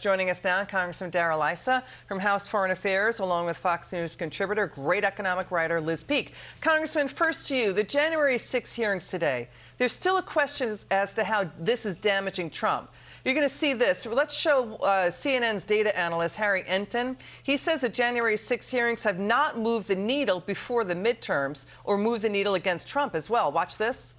joining us now, Congressman Darrell Issa from House Foreign Affairs, along with Fox News contributor, great economic writer Liz Peek. Congressman, first to you, the January 6 hearings today, there's still a question as to how this is damaging Trump. You're going to see this. Let's show CNN's data analyst, Harry Enton. He says that January 6 hearings have not moved the needle before the midterms or moved the needle against Trump as well. Watch this.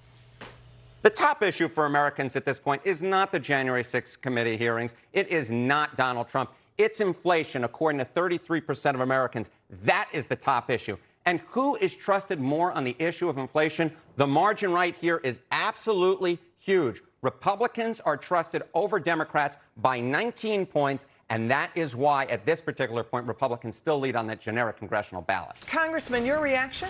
The top issue for Americans at this point is not the January 6th committee hearings. It is not Donald Trump. It's inflation, according to 33% of Americans. That is the top issue. And who is trusted more on the issue of inflation? The margin right here is absolutely huge. Republicans are trusted over Democrats by 19 points, and that is why, at this particular point, Republicans still lead on that generic congressional ballot. Congressman, your reaction?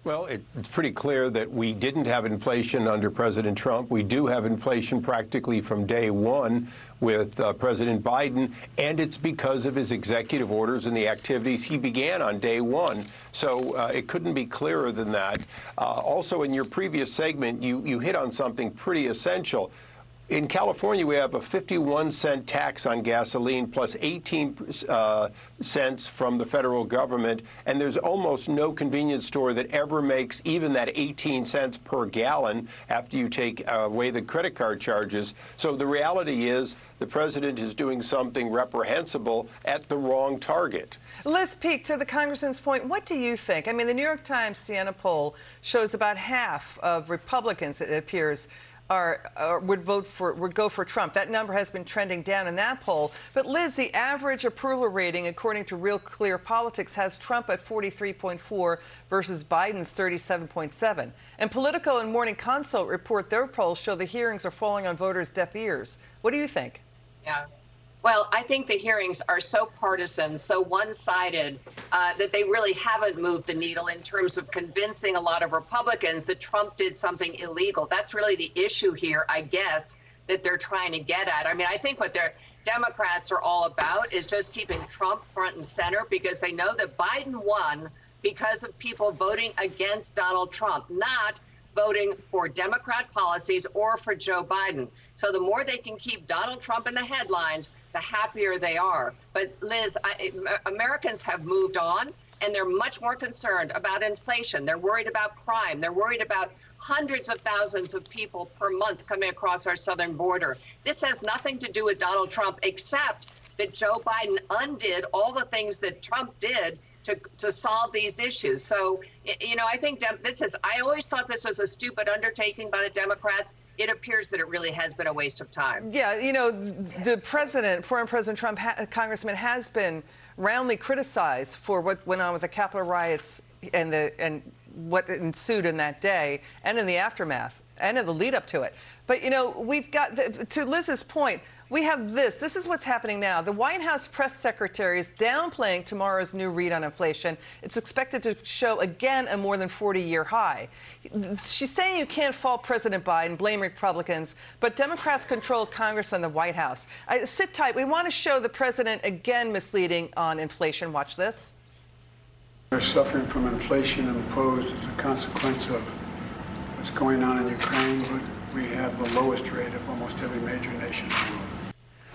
Well, it's pretty clear that we didn't have inflation under President Trump. We do have inflation practically from day one with President Biden, and it's because of his executive orders and the activities he began on day one. So it couldn't be clearer than that. Also, in your previous segment, you hit on something pretty essential. In California, we have a 51-cent tax on gasoline plus 18 cents from the federal government, and there's almost no convenience store that ever makes even that 18 cents per gallon after you take away the credit card charges. So the reality is the president is doing something reprehensible at the wrong target. Liz Peek, to the congressman's point, what do you think? I mean, the New York Times Siena poll shows about half of Republicans, it appears, would go for Trump. That number has been trending down in that poll. But Liz, the average approval rating, according to Real Clear Politics, has Trump at 43.4 versus Biden's 37.7. And Politico and Morning Consult report their polls show the hearings are falling on voters' deaf ears. What do you think? Yeah. Well, I think the hearings are so partisan, so one-sided, that they really haven't moved the needle in terms of convincing a lot of Republicans that Trump did something illegal. That's really the issue here, I guess, that they're trying to get at. I mean, I think what their Democrats are all about is just keeping Trump front and center because they know that Biden won because of people voting against Donald Trump, not voting for Democrat policies or for Joe Biden. So the more they can keep Donald Trump in the headlines, the happier they are. But Liz, Americans have moved on, and they're much more concerned about inflation. They're worried about crime. They're worried about hundreds of thousands of people per month coming across our southern border. This has nothing to do with Donald Trump, except that Joe Biden undid all the things that Trump did to solve these issues. So, you know, I think I always thought this was a stupid undertaking by the Democrats. It appears that it really has been a waste of time. Yeah, you know, the president, former President Trump, Congressman, has been roundly criticized for what went on with the Capitol riots and what ensued in that day and in the aftermath and in the lead up to it. But, you know, we've got, to Liz's point, we have this. This is what's happening now. The White House press secretary is downplaying tomorrow's new read on inflation. It's expected to show, again, a more than 40-year high. She's saying you can't fault President Biden, blame Republicans, but Democrats control Congress and the White House. Sit tight. We want to show the president, again, misleading on inflation. Watch this. We're suffering from inflation imposed as a consequence of what's going on in Ukraine, but we have the lowest rate of almost every major nation in the world.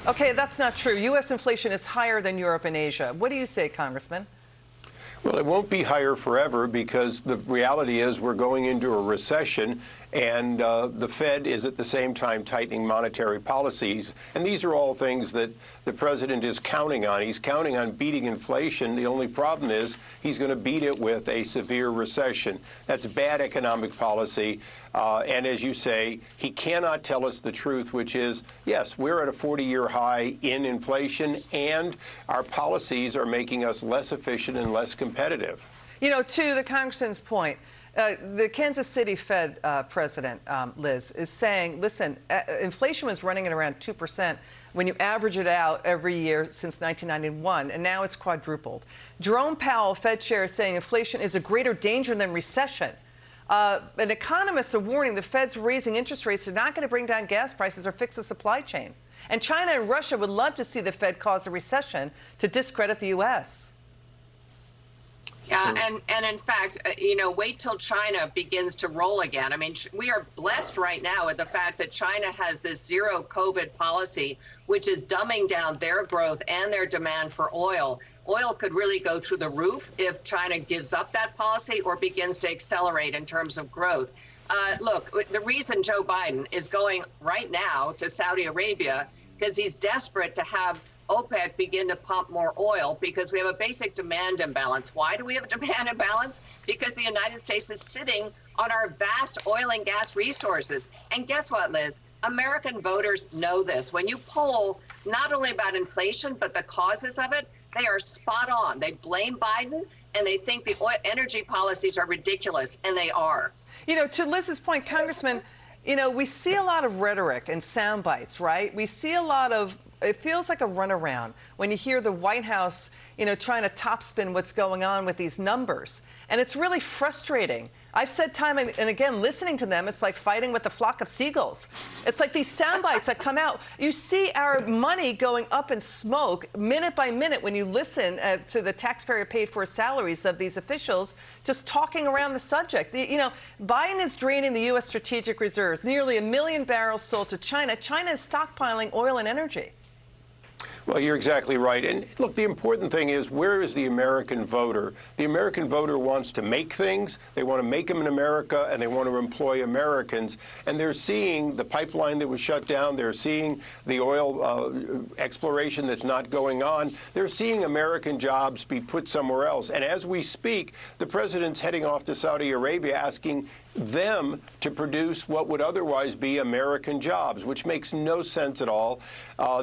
Okay, that's not true. U.S. inflation is higher than Europe and Asia. What do you say, Congressman? Well, it won't be higher forever because the reality is we're going into a recession, and the Fed is at the same time tightening monetary policies. And these are all things that the president is counting on. He's counting on beating inflation. The only problem is he's going to beat it with a severe recession. That's bad economic policy. And as you say, he cannot tell us the truth, which is, yes, we're at a 40-year high in inflation, and our policies are making us less efficient and less competitive. You know, to the congressman's point, the Kansas City Fed president, Liz, is saying, listen, inflation was running at around 2% when you average it out every year since 1991, and now it's quadrupled. Jerome Powell, Fed chair, is saying inflation is a greater danger than recession. And economists are warning the Fed's raising interest rates are not going to bring down gas prices or fix the supply chain. And China and Russia would love to see the Fed cause a recession to discredit the U.S. And in fact, wait till China begins to roll again. I mean, we are blessed right now with the fact that China has this zero COVID policy, which is dumbing down their growth and their demand for oil. Oil could really go through the roof if China gives up that policy or begins to accelerate in terms of growth. Look, the reason Joe Biden is going right now to Saudi Arabia because he's desperate to have OPEC begin to pump more oil because we have a basic demand imbalance. Why do we have a demand imbalance? Because the United States is sitting on our vast oil and gas resources. And guess what, Liz? American voters know this. When you poll not only about inflation, but the causes of it, they are spot on. They blame Biden and they think the energy policies are ridiculous, and they are. To Liz's point, Congressman, we see a lot of rhetoric and sound bites, right? We see a lot of, it feels like a runaround when you hear the White House, trying to topspin what's going on with these numbers. And it's really frustrating. I've said time and again, listening to them, it's like fighting with a flock of seagulls. It's like these sound bites that come out. You see our money going up in smoke minute by minute when you listen to the taxpayer paid for salaries of these officials just talking around the subject. Biden is draining the U.S. strategic reserves, nearly 1 million barrels sold to China. China is stockpiling oil and energy. Well, you're exactly right. And look, the important thing is, where is the American voter? The American voter wants to make things. They want to make them in America, and they want to employ Americans. And they're seeing the pipeline that was shut down. They're seeing the oil exploration that's not going on. They're seeing American jobs be put somewhere else. And as we speak, the president's heading off to Saudi Arabia asking them to produce what would otherwise be American jobs, which makes no sense at all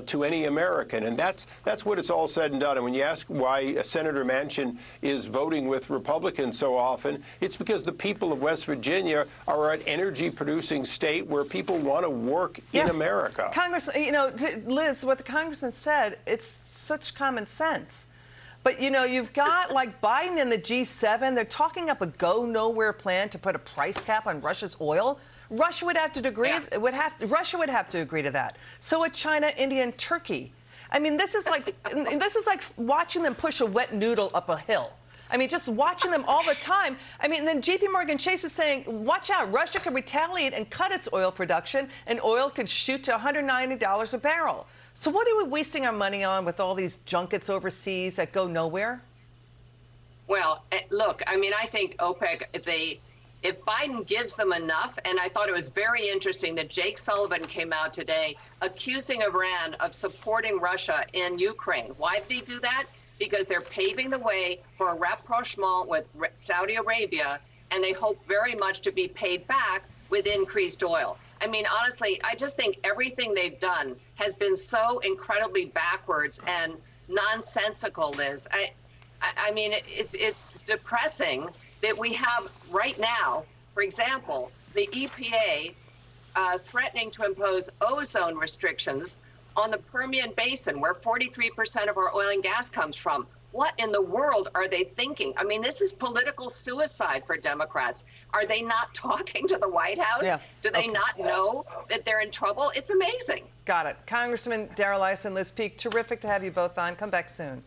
to any American. And that's what it's all said and done. And when you ask why Senator Manchin is voting with Republicans so often, it's because the people of West Virginia are an energy-producing state where people want to work in America. Congressman, Liz, what the congressman said, it's such common sense. But, you've got like Biden and the G7. They're talking up a go-nowhere plan to put a price cap on Russia's oil. Russia would have to agree. Russia would have to agree to that. So would China, India, and Turkey. I mean, this is like watching them push a wet noodle up a hill. I mean, just watching them all the time. I mean, then J.P. Morgan Chase is saying, watch out, Russia could retaliate and cut its oil production, and oil could shoot to $190 a barrel. So what are we wasting our money on with all these junkets overseas that go nowhere? Well, look, I mean, I think OPEC, if Biden gives them enough, and I thought it was very interesting that Jake Sullivan came out today accusing Iran of supporting Russia in Ukraine. Why did he do that? Because they're paving the way for a rapprochement with Saudi Arabia, and they hope very much to be paid back with increased oil. I mean, honestly, I just think everything they've done has been so incredibly backwards and nonsensical, Liz. I mean, it's depressing that we have right now, for example, the EPA threatening to impose ozone restrictions on the Permian Basin, where 43% of our oil and gas comes from. What in the world are they thinking? I mean, this is political suicide for Democrats. Are they not talking to the White House? Yeah. Do they not know that they're in trouble? It's amazing. Got it. Congressman Darrell Issa and Liz Peek, terrific to have you both on. Come back soon.